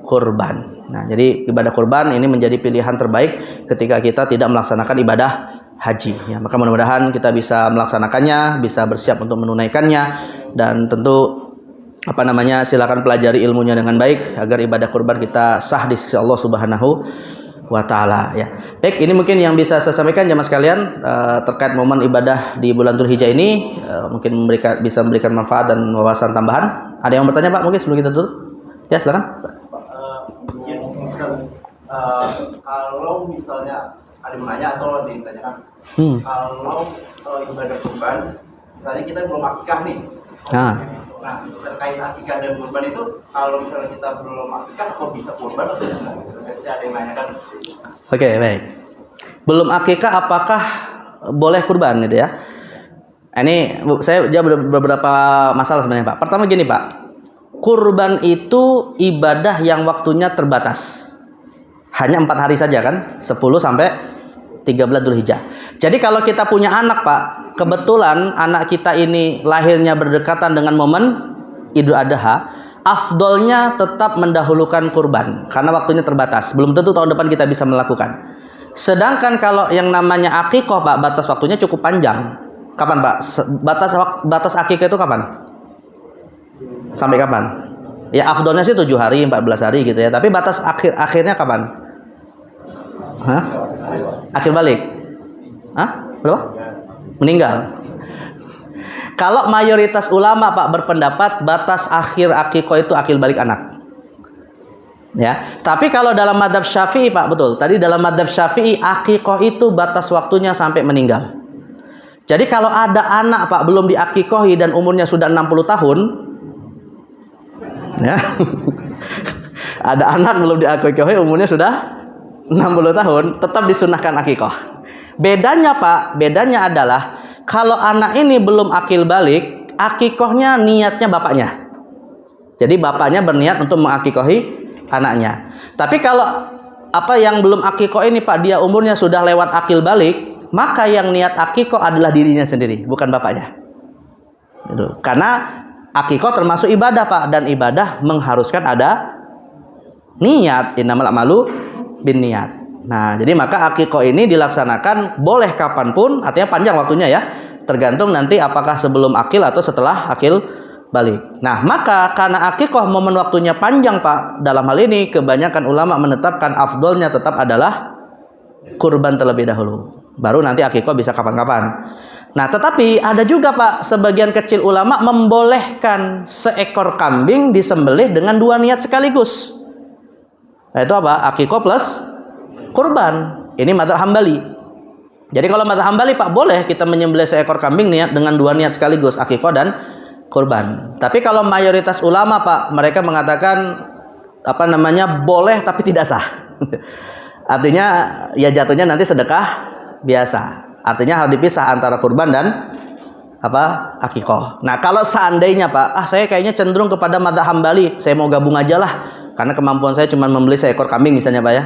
kurban. Nah, jadi ibadah kurban ini menjadi pilihan terbaik ketika kita tidak melaksanakan ibadah haji ya. Maka mudah-mudahan kita bisa melaksanakannya, bisa bersiap untuk menunaikannya, dan tentu silakan pelajari ilmunya dengan baik agar ibadah kurban kita sah di sisi Allah Subhanahu wa taala ya. Baik, ini mungkin yang bisa saya sampaikan jemaah sekalian terkait momen ibadah di bulan Dzulhijjah ini, mungkin bisa memberikan manfaat dan wawasan tambahan. Ada yang bertanya Pak mungkin sebelum kita tutup? Ya, silakan. Kalau misalnya ada yang menanya atau ditanyakan, kalau ibadah kurban, misalnya kita belum akikah nih. Nah, terkait akikah dan kurban itu, kalau misalnya kita belum akikah, kok bisa kurban atau tidak? Biasanya ada yang menanyakan. Oke, baik. Belum akikah, apakah boleh kurban gitu ya? Ini saya jawab beberapa masalah sebenarnya Pak. Pertama gini Pak, kurban itu ibadah yang waktunya terbatas. Hanya 4 hari saja kan, 10 sampai 13 Dzulhijjah. Jadi kalau kita punya anak Pak, kebetulan anak kita ini lahirnya berdekatan dengan momen Idul Adha, afdolnya tetap mendahulukan kurban karena waktunya terbatas. Belum tentu tahun depan kita bisa melakukan. Sedangkan kalau yang namanya akikah Pak, batas waktunya cukup panjang. Kapan Pak? Batas akikah itu kapan? Sampai kapan? Ya afdolnya sih 7 hari, 14 hari gitu ya. Tapi batas akhirnya kapan? Akhir balik? Berapa? Meninggal. Kalau mayoritas ulama Pak berpendapat batas akhir akikah itu akhir balik anak. Ya, tapi kalau dalam madzhab Syafi'i Pak, betul. Tadi dalam madzhab Syafi'i akikah itu batas waktunya sampai meninggal. Jadi kalau ada anak Pak belum diakikohi dan umurnya sudah 60 tahun, ya, ada anak belum diakikohi umurnya sudah 60 tahun, tetap disunahkan akikoh. Bedanya Pak, bedanya adalah kalau anak ini belum akil balik, akikohnya niatnya bapaknya. Jadi bapaknya berniat untuk mengakikohi anaknya. Tapi kalau yang belum akikoh ini Pak, dia umurnya sudah lewat akil balik, maka yang niat akikoh adalah dirinya sendiri, bukan bapaknya. Gitu. Karena akikoh termasuk ibadah Pak, dan ibadah mengharuskan ada niat. Innamal a'malu binniyat. Nah, jadi maka akikoh ini dilaksanakan boleh kapanpun, artinya panjang waktunya ya, tergantung nanti apakah sebelum akil atau setelah akil balik. Nah, maka karena akikoh momen waktunya panjang Pak, dalam hal ini kebanyakan ulama menetapkan afdolnya tetap adalah kurban terlebih dahulu. Baru nanti akikoh bisa kapan-kapan. Nah, tetapi ada juga Pak, sebagian kecil ulama membolehkan seekor kambing disembelih dengan 2 niat sekaligus. Nah, itu apa? Akikoh plus kurban. Ini mazhab Hambali. Jadi kalau mazhab Hambali Pak, boleh kita menyembelih seekor kambing niat dengan 2 niat sekaligus, akikoh dan kurban. Tapi kalau mayoritas ulama Pak, mereka mengatakan boleh tapi tidak sah. Artinya ya jatuhnya nanti sedekah biasa. Artinya harus dipisah antara kurban dan akikoh. Nah, kalau seandainya Pak, saya kayaknya cenderung kepada mazhab Hambali, saya mau gabung aja lah, karena kemampuan saya cuma membeli seekor kambing misalnya Pak ya.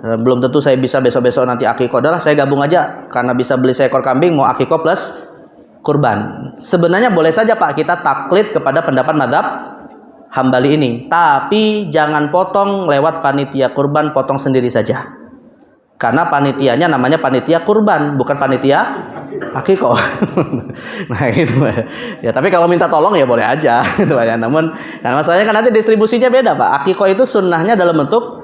Belum tentu saya bisa besok-besok nanti akikoh. Adalah saya gabung aja, karena bisa beli seekor kambing, mau akikoh plus kurban. Sebenarnya boleh saja Pak kita taklid kepada pendapat mazhab Hambali ini, tapi jangan potong lewat panitia kurban, potong sendiri saja. Karena panitianya namanya panitia kurban, bukan panitia akikoh. Nah gitu ya. Tapi kalau minta tolong ya boleh aja gitu ya. Namun masalahnya kan nanti distribusinya beda Pak. Akikoh itu sunnahnya dalam bentuk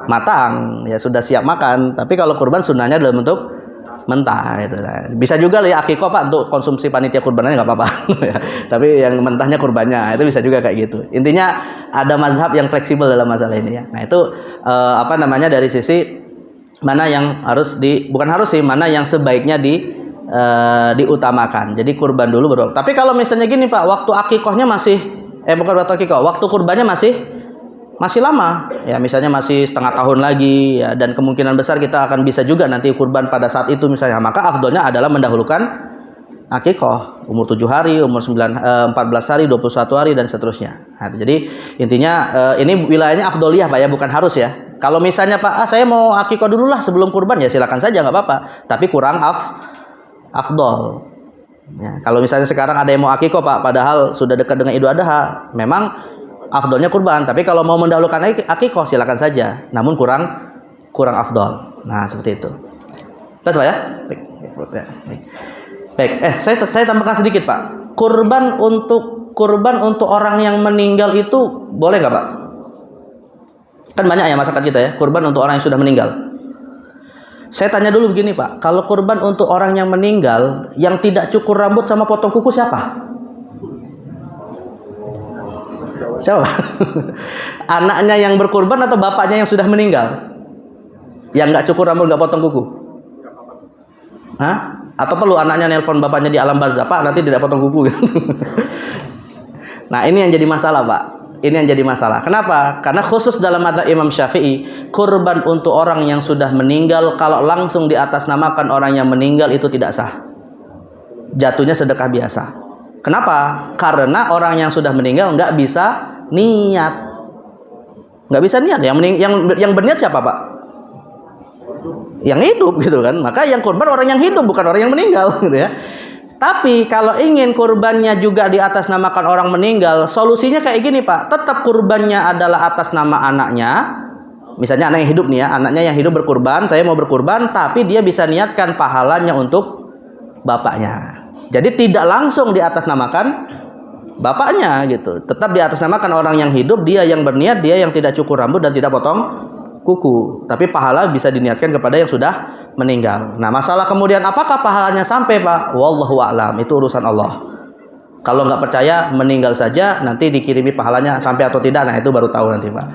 matang, ya sudah siap makan. Tapi kalau kurban sunnahnya dalam bentuk mentah gitu. Bisa juga ya akikoh Pak untuk konsumsi panitia kurbannya nggak apa-apa. Tapi yang mentahnya kurbannya itu bisa juga kayak gitu. Intinya ada mazhab yang fleksibel dalam masalah ini ya. Nah itu dari sisi mana yang mana yang sebaiknya diutamakan. Jadi kurban dulu baru. Tapi kalau misalnya gini Pak, waktu akikohnya waktu kurbannya masih lama ya, misalnya masih setengah tahun lagi ya, dan kemungkinan besar kita akan bisa juga nanti kurban pada saat itu misalnya, maka afdolnya adalah mendahulukan akikoh umur 7 hari, umur 14 hari, 21 hari dan seterusnya. Nah, jadi intinya ini wilayahnya afdoliyah Pak ya, bukan harus ya. Kalau misalnya Pak, saya mau akikoh dulu lah sebelum kurban, ya silakan saja, nggak apa-apa. Tapi kurang afdol. Ya, kalau misalnya sekarang ada yang mau akikoh Pak, padahal sudah dekat dengan Idul Adha, memang afdolnya kurban. Tapi kalau mau mendahulukan akikoh silakan saja, namun kurang afdol. Nah seperti itu. Terus Pak ya. Baik. Saya tambahkan sedikit Pak. Kurban untuk orang yang meninggal itu boleh nggak Pak? Kan banyak ya masyarakat kita ya, kurban untuk orang yang sudah meninggal. Saya tanya dulu begini Pak, kalau kurban untuk orang yang meninggal, yang tidak cukur rambut sama potong kuku siapa? Siapa? Anaknya yang berkurban atau bapaknya yang sudah meninggal? Yang nggak cukur rambut, nggak potong kuku? Hah? Atau perlu anaknya nelpon bapaknya di alam barzah, Pak nanti tidak potong kuku? Nah ini yang jadi masalah Pak. Ini yang jadi masalah. Kenapa? Karena khusus dalam mazhab Imam Syafi'i, kurban untuk orang yang sudah meninggal, kalau langsung diatasnamakan orang yang meninggal itu tidak sah. Jatuhnya sedekah biasa. Kenapa? Karena orang yang sudah meninggal nggak bisa niat. Nggak bisa niat. Yang berniat siapa Pak? Yang hidup gitu kan. Maka yang kurban orang yang hidup, bukan orang yang meninggal gitu ya. Tapi kalau ingin kurbannya juga diatasnamakan orang meninggal, solusinya kayak gini Pak. Tetap kurbannya adalah atas nama anaknya. Misalnya anak yang hidup nih ya, anaknya yang hidup berkurban, saya mau berkurban, tapi dia bisa niatkan pahalanya untuk bapaknya. Jadi tidak langsung diatasnamakan bapaknya gitu. Tetap diatasnamakan orang yang hidup, dia yang berniat, dia yang tidak cukur rambut dan tidak potong kuku. Tapi pahala bisa diniatkan kepada yang sudah meninggal. Nah masalah kemudian apakah pahalanya sampai Pak? Wallahu a'lam, itu urusan Allah. Kalau nggak percaya meninggal saja, nanti dikirimi pahalanya sampai atau tidak, nah itu baru tahu nanti Pak.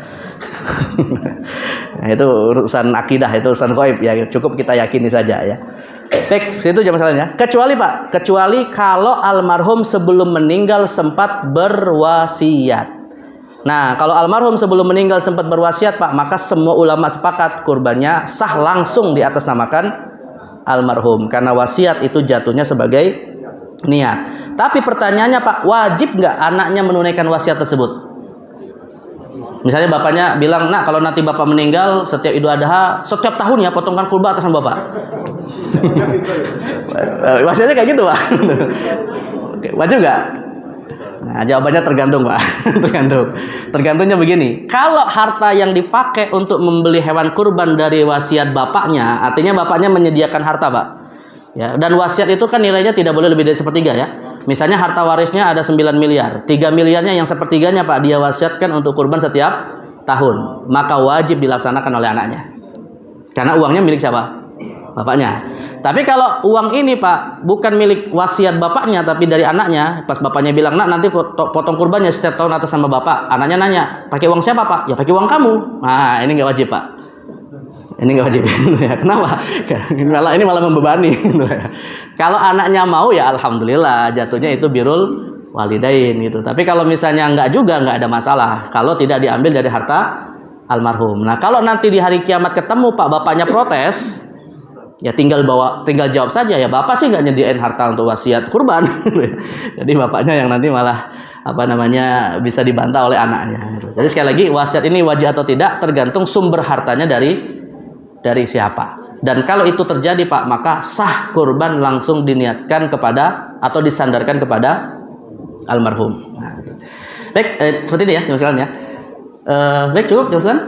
Nah itu urusan akidah, itu urusan gaib ya, cukup kita yakini saja ya. Teks itu aja masalahnya. Kecuali kalau almarhum sebelum meninggal sempat berwasiat. Nah, kalau almarhum sebelum meninggal sempat berwasiat, Pak, maka semua ulama sepakat kurbannya sah langsung diatasnamakan almarhum karena wasiat itu jatuhnya sebagai niat. Tapi pertanyaannya, Pak, wajib nggak anaknya menunaikan wasiat tersebut? Misalnya bapaknya bilang, "Nak, kalau nanti bapak meninggal setiap Idul Adha, setiap tahun ya potongkan kurban atas nama bapak." Wasiatnya kayak gitu, Pak. Wajib nggak? Nah, jawabannya tergantung, Pak. Tergantungnya begini. Kalau harta yang dipakai untuk membeli hewan kurban dari wasiat bapaknya, artinya bapaknya menyediakan harta, Pak. Ya, dan wasiat itu kan nilainya tidak boleh lebih dari sepertiga ya. Misalnya harta warisnya ada 9 miliar. 3 miliarnya yang sepertiganya, Pak, dia wasiatkan untuk kurban setiap tahun. Maka wajib dilaksanakan oleh anaknya. Karena uangnya milik siapa? Bapaknya. Tapi kalau uang ini, Pak, bukan milik wasiat bapaknya tapi dari anaknya, pas bapaknya bilang, "Nak, nanti potong kurbannya setiap tahun atas sama bapak." Anaknya nanya, "Pakai uang siapa, Pak?" "Ya pakai uang kamu." Nah, ini nggak wajib, Pak. Ini nggak wajib. Kenapa? Ini malah membebani. Kalau anaknya mau ya alhamdulillah, jatuhnya itu birrul walidain gitu. Tapi kalau misalnya nggak juga, nggak ada masalah. Kalau tidak diambil dari harta almarhum. Nah, kalau nanti di hari kiamat ketemu Pak bapaknya protes, ya tinggal jawab saja, ya bapak sih nggak nyediain harta untuk wasiat kurban. Jadi bapaknya yang nanti malah bisa dibantah oleh anaknya. Jadi sekali lagi, wasiat ini wajib atau tidak tergantung sumber hartanya dari siapa. Dan kalau itu terjadi, Pak, maka sah kurban langsung diniatkan kepada atau disandarkan kepada almarhum. Nah, baik, seperti ini ya jam ya. Baik, cukup jam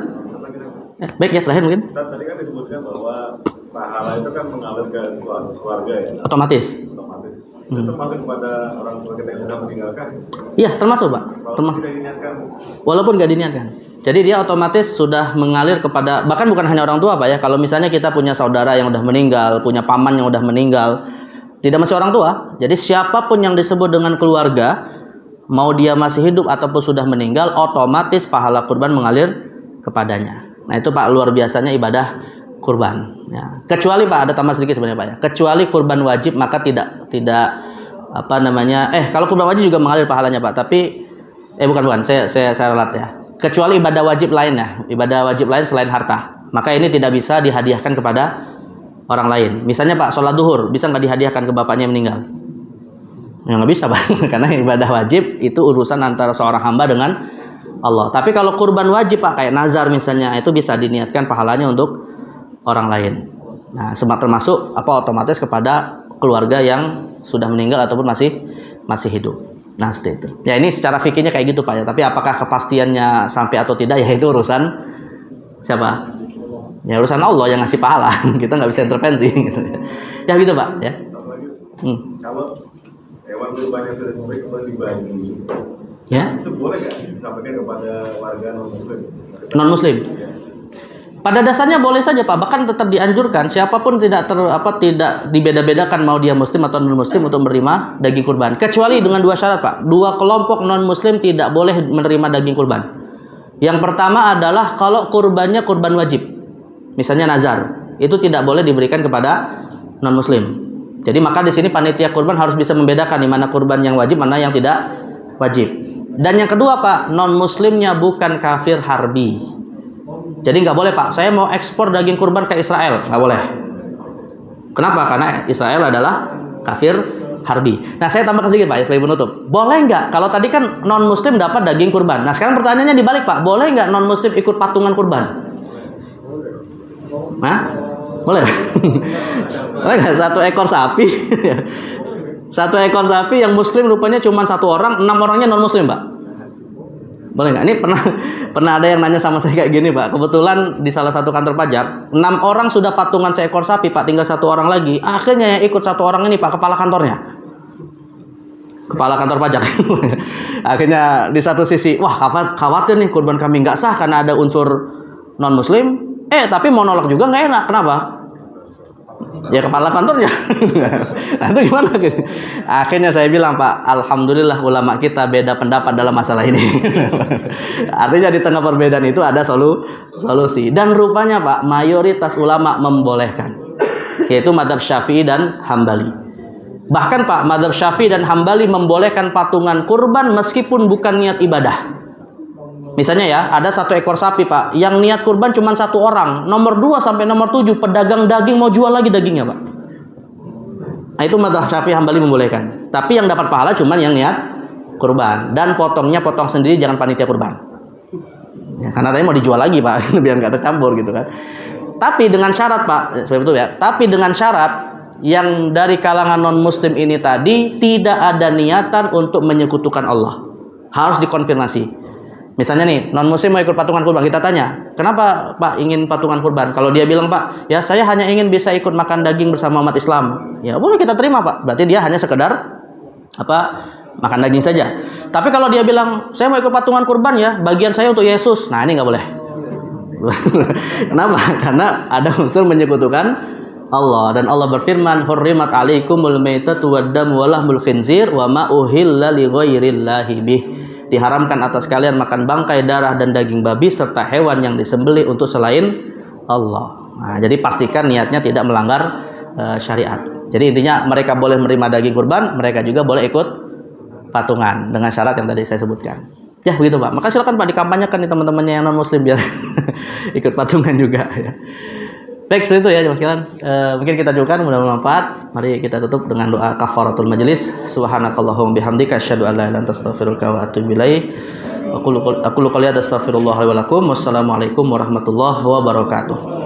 baik ya, terakhir mungkin. Tadi kan disebutkan bahwa pahala itu kan mengalir ke keluarga ya. Otomatis. Itu termasuk kepada orang tua kita yang sudah meninggalkan. Iya, termasuk, Pak. Termasuk. Walaupun nggak diniatkan. Jadi dia otomatis sudah mengalir kepada, bahkan bukan hanya orang tua, Pak ya. Kalau misalnya kita punya saudara yang udah meninggal, punya paman yang udah meninggal, tidak masih orang tua. Jadi siapapun yang disebut dengan keluarga, mau dia masih hidup ataupun sudah meninggal, otomatis pahala kurban mengalir kepadanya. Nah, itu, Pak, luar biasanya ibadah kurban. Ya. Kecuali, Pak, ada tambah sedikit sebenarnya, Pak ya. Kecuali kurban wajib maka tidak kalau kurban wajib juga mengalir pahalanya, Pak. Tapi bukan, saya ralat ya. Kecuali ibadah wajib lain ya, ibadah wajib lain selain harta, maka ini tidak bisa dihadiahkan kepada orang lain. Misalnya, Pak, sholat duhur bisa nggak dihadiahkan ke bapaknya yang meninggal? Ya nggak bisa, Pak. Karena ibadah wajib itu urusan antara seorang hamba dengan Allah. Tapi kalau kurban wajib, Pak, kayak nazar misalnya, itu bisa diniatkan pahalanya untuk orang lain. Nah, termasuk otomatis kepada keluarga yang sudah meninggal ataupun masih hidup. Nah, seperti itu. Ya, ini secara fikihnya kayak gitu, Pak ya. Tapi apakah kepastiannya sampai atau tidak, ya itu urusan siapa? Ya urusan Allah yang ngasih pahala. Kita nggak bisa intervensi gitu. Ya gitu, Pak ya. Kalau hewan kurban yang sudah sampai kemudian dibagi, ya, itu boleh nggak disampaikan kepada warga non-muslim? Non-muslim. Ya. Pada dasarnya boleh saja, Pak. Bahkan tetap dianjurkan siapapun tidak dibeda-bedakan mau dia muslim atau non-muslim untuk menerima daging kurban. Kecuali dengan dua syarat, Pak. Dua kelompok non-muslim tidak boleh menerima daging kurban. Yang pertama adalah kalau kurbannya kurban wajib. Misalnya nazar, itu tidak boleh diberikan kepada non-muslim. Jadi maka di sini panitia kurban harus bisa membedakan di mana kurban yang wajib, mana yang tidak wajib. Dan yang kedua, Pak, non-muslimnya bukan kafir harbi. Jadi nggak boleh, Pak, saya mau ekspor daging kurban ke Israel, nggak boleh. Kenapa? Karena Israel adalah kafir harbi. Nah, saya tambahkan sedikit, Pak, sebagai penutup. Boleh nggak? Kalau tadi kan non-muslim dapat daging kurban. Nah, sekarang pertanyaannya dibalik, Pak. Boleh nggak non-muslim ikut patungan kurban? Nah, boleh? Boleh nggak? Satu ekor sapi yang muslim rupanya cuma 1 orang, 6 orangnya non-muslim, Pak. Boleh nggak? Ini pernah ada yang nanya sama saya kayak gini, Pak. Kebetulan di salah satu kantor pajak, 6 orang sudah patungan seekor sapi, Pak. Tinggal 1 orang lagi. Akhirnya yang ikut 1 orang ini, Pak, kepala kantornya. Kepala kantor pajak. Akhirnya di satu sisi, wah khawatir nih kurban kami nggak sah karena ada unsur non-muslim. Tapi mau nolak juga nggak enak. Kenapa? Ya kepala kantornya. Nah, itu gimana? Akhirnya saya bilang, Pak, alhamdulillah ulama kita beda pendapat dalam masalah ini. Artinya di tengah perbedaan itu ada solusi. Dan rupanya, Pak, mayoritas ulama membolehkan. yaitu mazhab Syafi'i dan Hambali. Bahkan Pak, mazhab Syafi'i dan Hambali membolehkan patungan kurban meskipun bukan niat ibadah. Misalnya ya, ada 1 ekor sapi Pak, yang niat kurban cuma 1 orang, nomor 2 sampai nomor 7 pedagang daging mau jual lagi dagingnya Pak. Nah, itu mazhab Syafi'i Hambali membolehkan. Tapi yang dapat pahala cuma yang niat kurban, dan potongnya potong sendiri, jangan panitia kurban. Ya, karena tadi mau dijual lagi Pak, biar nggak tercampur gitu kan. Tapi dengan syarat Pak, seperti itu ya. Tapi dengan syarat yang dari kalangan non muslim ini tadi tidak ada niatan untuk menyekutukan Allah. Harus dikonfirmasi. Misalnya nih, non muslim mau ikut patungan kurban, kita tanya, kenapa Pak ingin patungan kurban? Kalau dia bilang Pak, ya saya hanya ingin bisa ikut makan daging bersama umat Islam, ya boleh kita terima Pak. Berarti dia hanya sekedar makan daging saja. Tapi kalau dia bilang saya mau ikut patungan kurban ya, bagian saya untuk Yesus, nah ini nggak boleh. Kenapa? Karena ada unsur menyekutukan Allah, dan Allah berfirman, hurrimat alaikumul maitatu waddam walahmul khinzir wa ma uhilla li ghairillahi bih. Diharamkan atas kalian makan bangkai, darah, dan daging babi serta hewan yang disembelih untuk selain Allah. Nah, jadi pastikan niatnya tidak melanggar syariat. Jadi intinya mereka boleh menerima daging kurban, mereka juga boleh ikut patungan dengan syarat yang tadi saya sebutkan. Ya begitu Pak. Maka silakan Pak dikampanyekan di teman-temannya yang non muslim biar ikut patungan juga ya. Baik, seperti itu ya jemaah sekalian. Mungkin kita cukupkan, mudah-mudahan bermanfaat. Mari kita tutup dengan doa kafaratul majelis. Subhanakallahumma bihamdika asyhadu an la ilaha illa anta astaghfiruka wa atubu ilaik. Aqulu qouli hadza astaghfirullah li wa lakum. Wassalamualaikum warahmatullahi wabarakatuh.